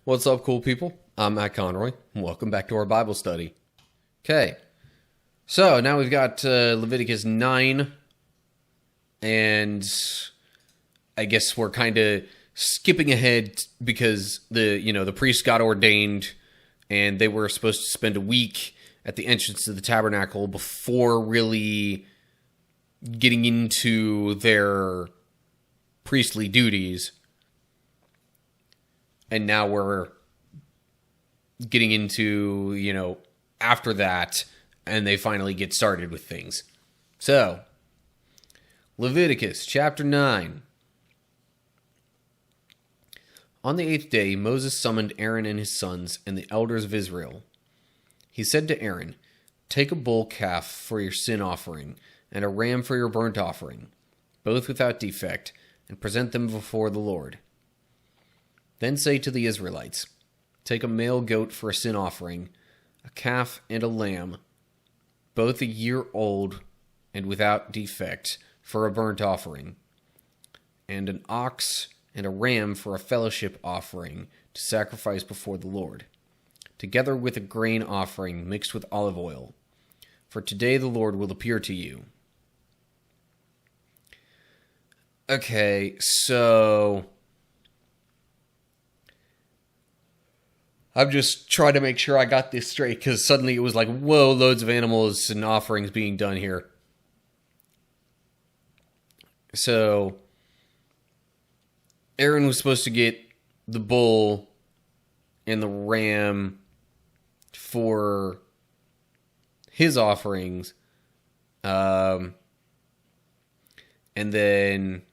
What's up, cool people? I'm Matt Conroy, and welcome back to our Bible study. Okay, so now we've got Leviticus 9, and I guess we're kind of skipping ahead because the priests got ordained, and they were supposed to spend a week at the entrance to the tabernacle before really getting into their priestly duties. And now we're getting into, after that, and they finally get started with things. So, Leviticus chapter 9. On the 8th day, Moses summoned Aaron and his sons and the elders of Israel. He said to Aaron, "Take a bull calf for your sin offering, and a ram for your burnt offering, both without defect, and present them before the Lord. Then say to the Israelites, take a male goat for a sin offering, a calf and a lamb, both a year old and without defect, for a burnt offering, and an ox and a ram for a fellowship offering to sacrifice before the Lord, together with a grain offering mixed with olive oil. For today the Lord will appear to you." Okay, so I'm just trying to make sure I got this straight, because suddenly it was like, whoa, loads of animals and offerings being done here. So, Aaron was supposed to get the bull and the ram for his offerings. And then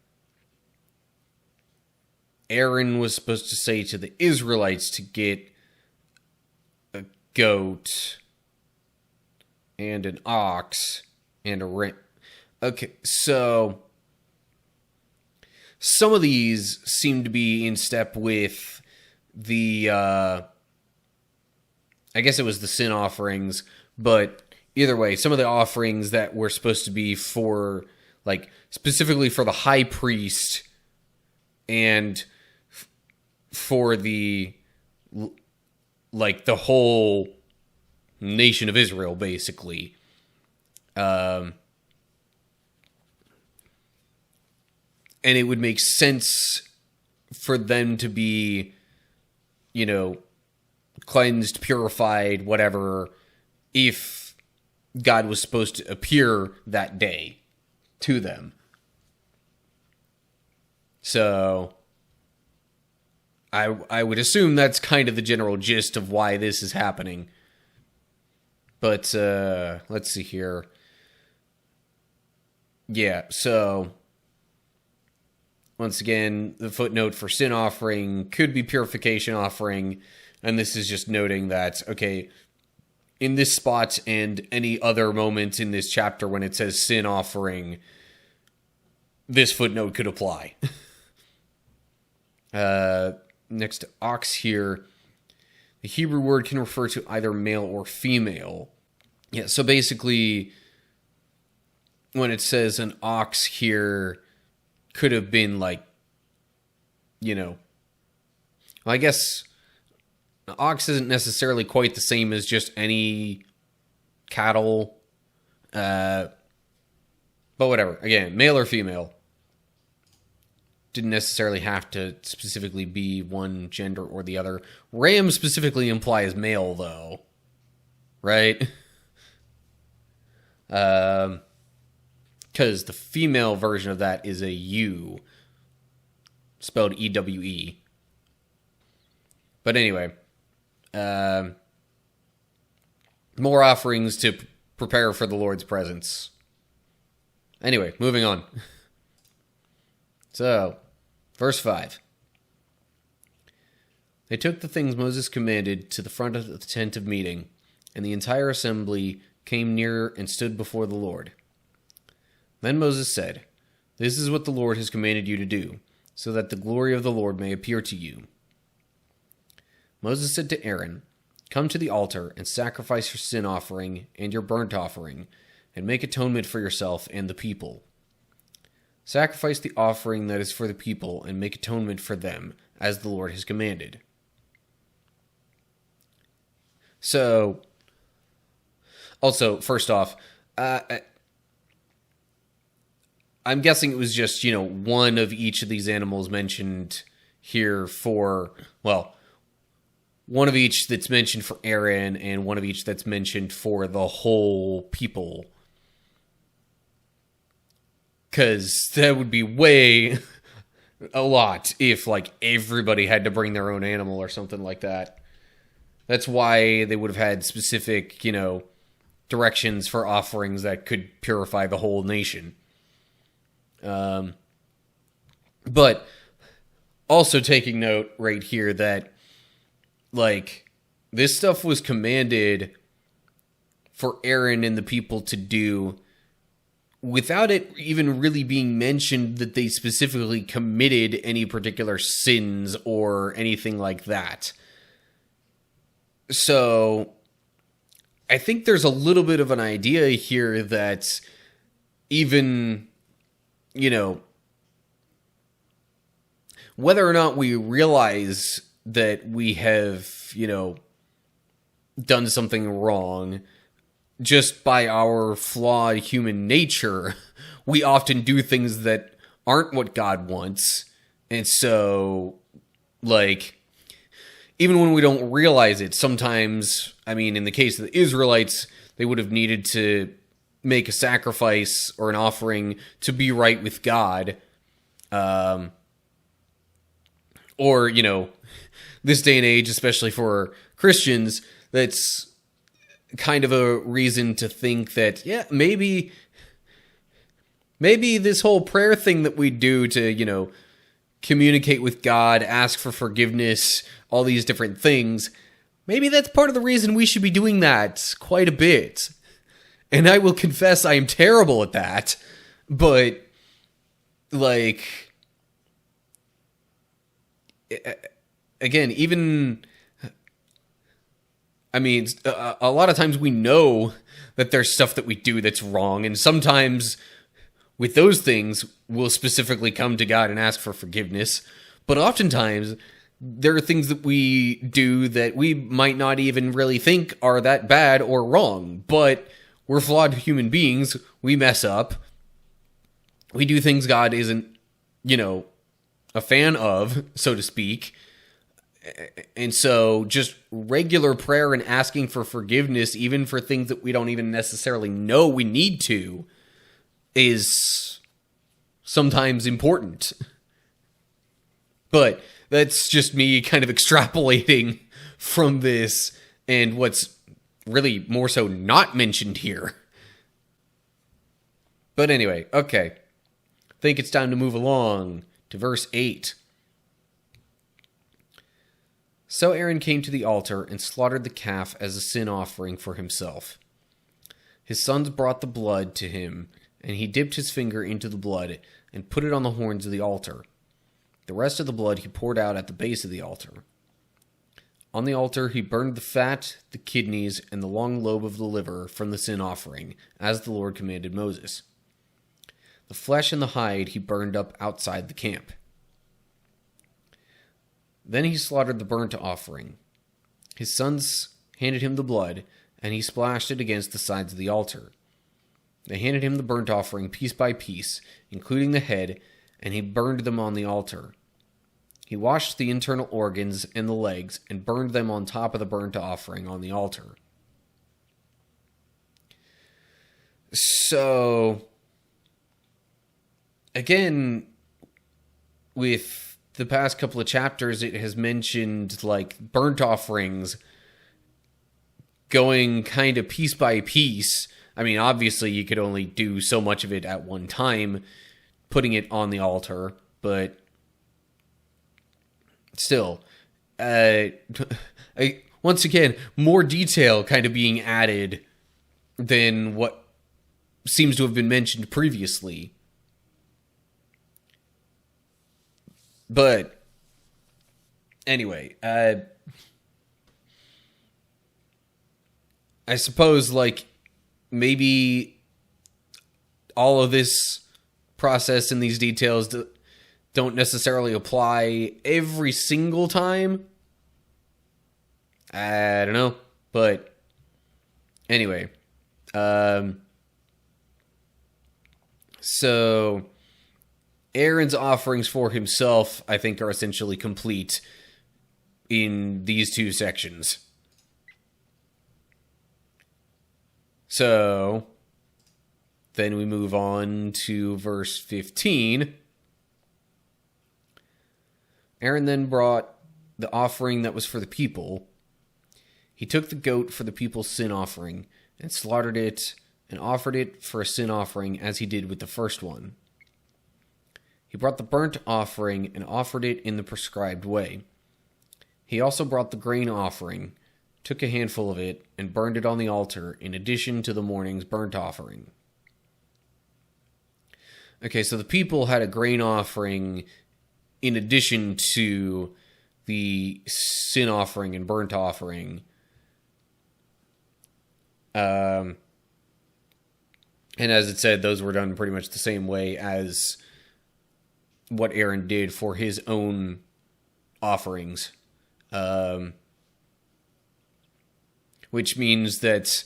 Aaron was supposed to say to the Israelites to get a goat and an ox and a ram. Okay, so some of these seem to be in step with the, I guess it was the sin offerings, but either way, some of the offerings that were supposed to be for, like, specifically for the high priest and for the, like, the whole nation of Israel, basically. And it would make sense for them to be, cleansed, purified, whatever, if God was supposed to appear that day to them. So I would assume that's kind of the general gist of why this is happening. But let's see here. Yeah, so once again, the footnote for sin offering could be purification offering, and this is just noting that, okay, in this spot and any other moment in this chapter when it says sin offering, this footnote could apply. Next to ox here, the Hebrew word can refer to either male or female. Yeah, so basically, when it says an ox here, could have been like, I guess an ox isn't necessarily quite the same as just any cattle, but whatever. Again, male or female. Didn't necessarily have to specifically be one gender or the other. Ram specifically implies male, though. Right? Because the female version of that is a ewe. Spelled E-W-E. But anyway. More offerings to prepare for the Lord's presence. Anyway, moving on. So, verse 5. They took the things Moses commanded to the front of the tent of meeting, and the entire assembly came near and stood before the Lord. Then Moses said, "This is what the Lord has commanded you to do, so that the glory of the Lord may appear to you." Moses said to Aaron, "Come to the altar and sacrifice your sin offering and your burnt offering, and make atonement for yourself and the people. Sacrifice the offering that is for the people and make atonement for them, as the Lord has commanded." So, also, first off, I'm guessing it was just, one of each of these animals mentioned here for, well, one of each that's mentioned for Aaron and one of each that's mentioned for the whole people. Because that would be way a lot if, like, everybody had to bring their own animal or something like that. That's why they would have had specific, directions for offerings that could purify the whole nation. But also taking note right here that, like, this stuff was commanded for Aaron and the people to do without it even really being mentioned that they specifically committed any particular sins or anything like that. So, I think there's a little bit of an idea here that even, whether or not we realize that we have, done something wrong, just by our flawed human nature, we often do things that aren't what God wants. And so, like, even when we don't realize it, sometimes, in the case of the Israelites, they would have needed to make a sacrifice or an offering to be right with God. Or, this day and age, especially for Christians, that's kind of a reason to think that, yeah, maybe this whole prayer thing that we do to, communicate with God, ask for forgiveness, all these different things, maybe that's part of the reason we should be doing that quite a bit. And I will confess I am terrible at that, but, like, again, even, a lot of times we know that there's stuff that we do that's wrong, and sometimes with those things, we'll specifically come to God and ask for forgiveness, but oftentimes, there are things that we do that we might not even really think are that bad or wrong, but we're flawed human beings, we mess up, we do things God isn't, a fan of, so to speak. And so just regular prayer and asking for forgiveness, even for things that we don't even necessarily know we need to, is sometimes important. But that's just me kind of extrapolating from this and what's really more so not mentioned here. But anyway, okay. I think it's time to move along to verse 8. So Aaron came to the altar and slaughtered the calf as a sin offering for himself. His sons brought the blood to him, and he dipped his finger into the blood and put it on the horns of the altar. The rest of the blood he poured out at the base of the altar. On the altar he burned the fat, the kidneys, and the long lobe of the liver from the sin offering, as the Lord commanded Moses. The flesh and the hide he burned up outside the camp. Then he slaughtered the burnt offering. His sons handed him the blood, and he splashed it against the sides of the altar. They handed him the burnt offering piece by piece, including the head, and he burned them on the altar. He washed the internal organs and the legs and burned them on top of the burnt offering on the altar. So, again, with the past couple of chapters, it has mentioned, like, burnt offerings going kind of piece by piece. Obviously, you could only do so much of it at one time, putting it on the altar, but still, once again, more detail kind of being added than what seems to have been mentioned previously. But anyway, I suppose, like, maybe all of this process and these details don't necessarily apply every single time. I don't know. But anyway, so Aaron's offerings for himself, I think, are essentially complete in these two sections. So then we move on to verse 15. Aaron then brought the offering that was for the people. He took the goat for the people's sin offering and slaughtered it and offered it for a sin offering as he did with the first one. He brought the burnt offering and offered it in the prescribed way. He also brought the grain offering, took a handful of it, and burned it on the altar in addition to the morning's burnt offering. Okay, so the people had a grain offering in addition to the sin offering and burnt offering. And as it said, those were done pretty much the same way as what Aaron did for his own offerings. Which means that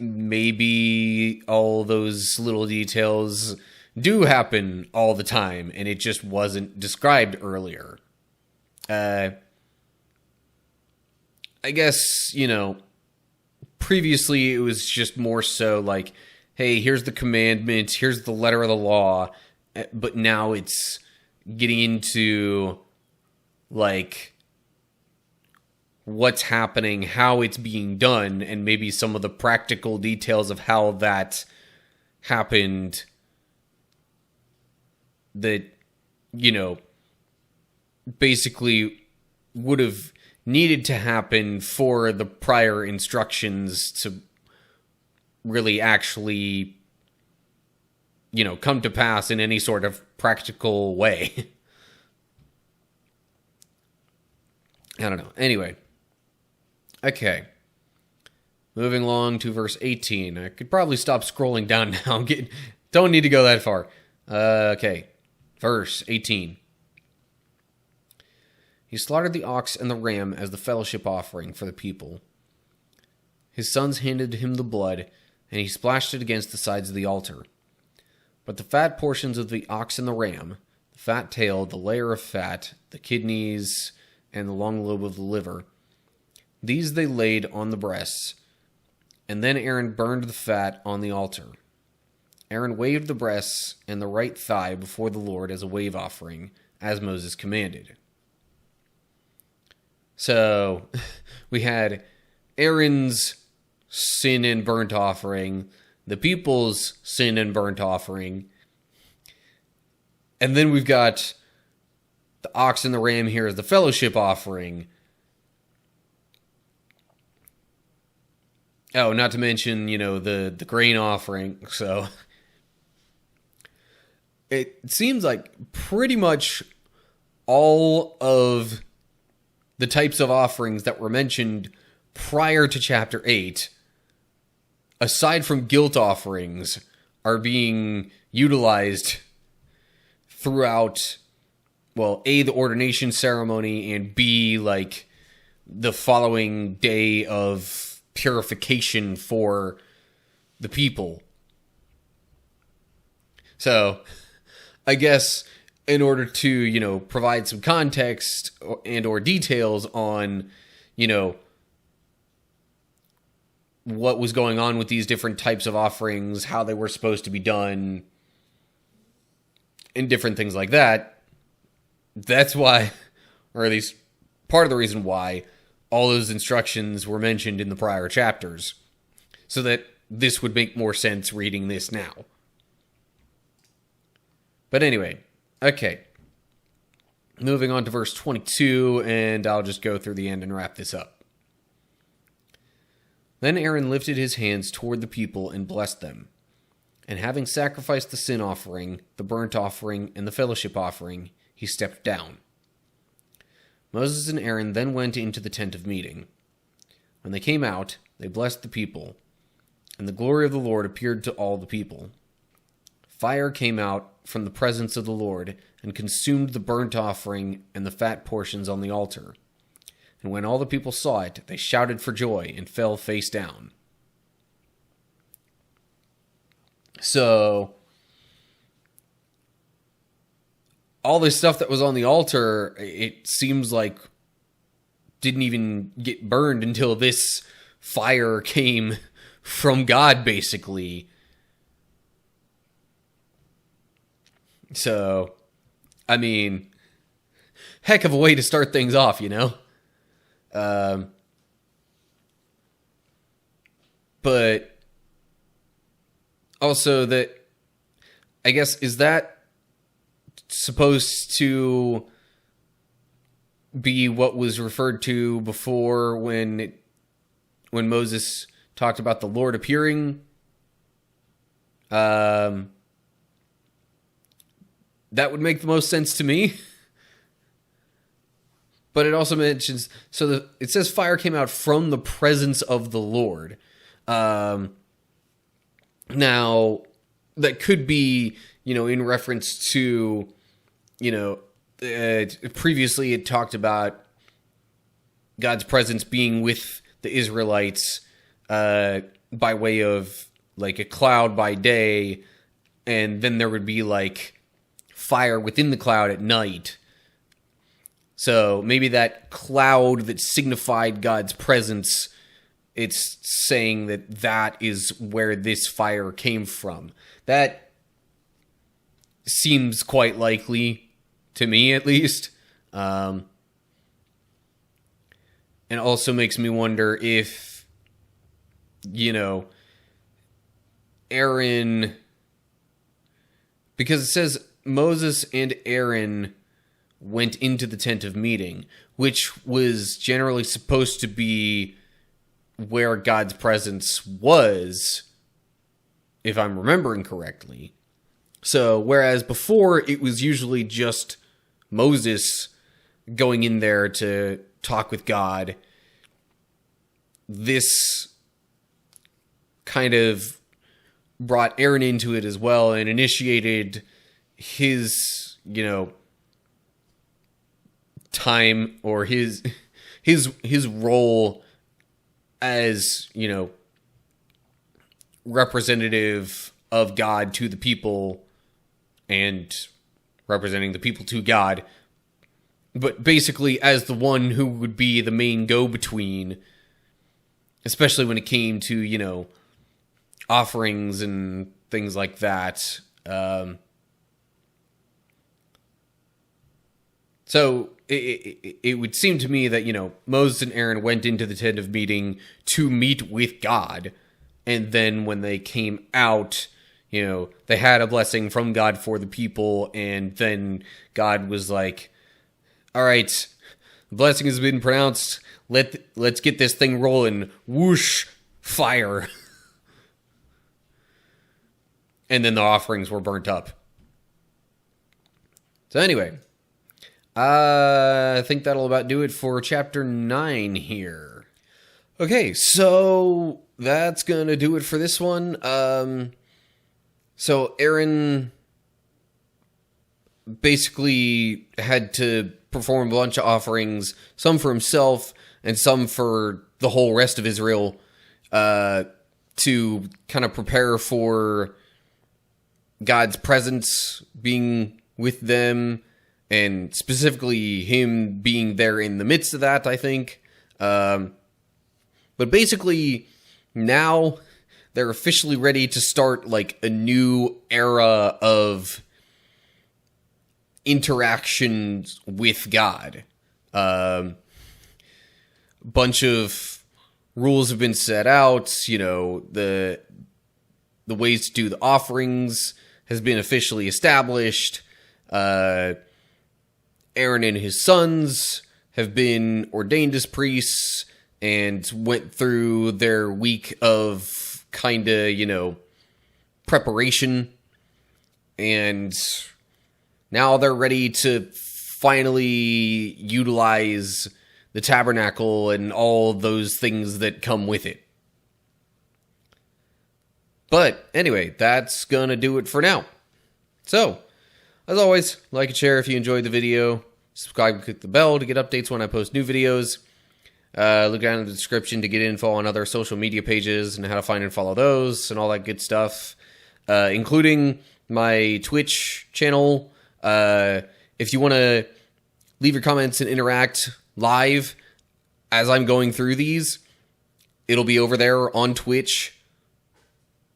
maybe all those little details do happen all the time, and it just wasn't described earlier. I guess, previously it was just more so like, hey, here's the commandment, here's the letter of the law, but now it's getting into, like, what's happening, how it's being done, and maybe some of the practical details of how that happened that, basically would have needed to happen for the prior instructions to really actually, come to pass in any sort of practical way. I don't know. Anyway. Okay. Moving along to verse 18. I could probably stop scrolling down now. Don't need to go that far. Okay. Verse 18. He slaughtered the ox and the ram as the fellowship offering for the people. His sons handed him the blood, and he splashed it against the sides of the altar. But the fat portions of the ox and the ram, the fat tail, the layer of fat, the kidneys, and the long lobe of the liver, these they laid on the breasts, and then Aaron burned the fat on the altar. Aaron waved the breasts and the right thigh before the Lord as a wave offering, as Moses commanded. So, we had Aaron's sin and burnt offering, the people's sin and burnt offering, and then we've got the ox and the ram here as the fellowship offering. Oh, not to mention, the grain offering. So, it seems like pretty much all of the types of offerings that were mentioned prior to chapter 8, aside from guilt offerings, are being utilized throughout, well, A, the ordination ceremony, and B, like, the following day of purification for the people. So, I guess in order to, provide some context and or details on, what was going on with these different types of offerings, how they were supposed to be done, and different things like that, that's why, or at least part of the reason why, all those instructions were mentioned in the prior chapters, so that this would make more sense reading this now. But anyway, okay. Moving on to verse 22, and I'll just go through the end and wrap this up. Then Aaron lifted his hands toward the people and blessed them. And having sacrificed the sin offering, the burnt offering, and the fellowship offering, he stepped down. Moses and Aaron then went into the tent of meeting. When they came out, they blessed the people, and the glory of the Lord appeared to all the people. Fire came out from the presence of the Lord and consumed the burnt offering and the fat portions on the altar. And when all the people saw it, they shouted for joy and fell face down. So, all this stuff that was on the altar, it seems like didn't even get burned until this fire came from God, basically. So, I mean, heck of a way to start things off, you know? But also that, I guess, is that supposed to be what was referred to before when Moses talked about the Lord appearing? That would make the most sense to me. But it also mentions, it says fire came out from the presence of the Lord. Now, that could be, in reference to, previously it talked about God's presence being with the Israelites by way of, like, a cloud by day, and then there would be, like, fire within the cloud at night. So maybe that cloud that signified God's presence, it's saying that is where this fire came from. That seems quite likely, to me at least. And also makes me wonder if, Aaron, because it says Moses and Aaron went into the tent of meeting, which was generally supposed to be where God's presence was, if I'm remembering correctly. So, whereas before it was usually just Moses going in there to talk with God, this kind of brought Aaron into it as well and initiated his, time or his role as, representative of God to the people and representing the people to God, but basically as the one who would be the main go-between, especially when it came to, offerings and things like that. So it would seem to me that, Moses and Aaron went into the tent of meeting to meet with God. And then when they came out, they had a blessing from God for the people. And then God was like, all right, the blessing has been pronounced. Let's get this thing rolling. Whoosh, fire. And then the offerings were burnt up. So anyway, I think that'll about do it for chapter 9 here. Okay, so that's going to do it for this one. So Aaron basically had to perform a bunch of offerings, some for himself and some for the whole rest of Israel, to kind of prepare for God's presence being with them, and specifically him being there in the midst of that, I think. But basically, now they're officially ready to start, like, a new era of interactions with God. Bunch of rules have been set out, the ways to do the offerings has been officially established. Aaron and his sons have been ordained as priests and went through their week of kind of, preparation. And now they're ready to finally utilize the tabernacle and all those things that come with it. But anyway, that's going to do it for now. So, as always, like and share if you enjoyed the video. Subscribe and click the bell to get updates when I post new videos. Look down in the description to get info on other social media pages and how to find and follow those and all that good stuff, including my Twitch channel. If you want to leave your comments and interact live as I'm going through these, it'll be over there on Twitch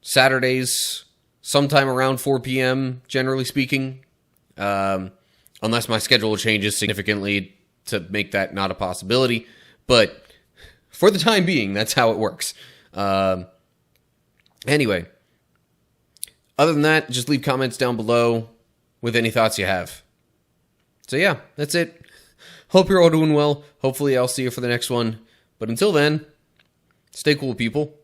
Saturdays, sometime around 4 p.m., generally speaking, unless my schedule changes significantly to make that not a possibility. But for the time being, that's how it works. Anyway, other than that, just leave comments down below with any thoughts you have. So yeah, that's it. Hope you're all doing well. Hopefully I'll see you for the next one. But until then, stay cool, people.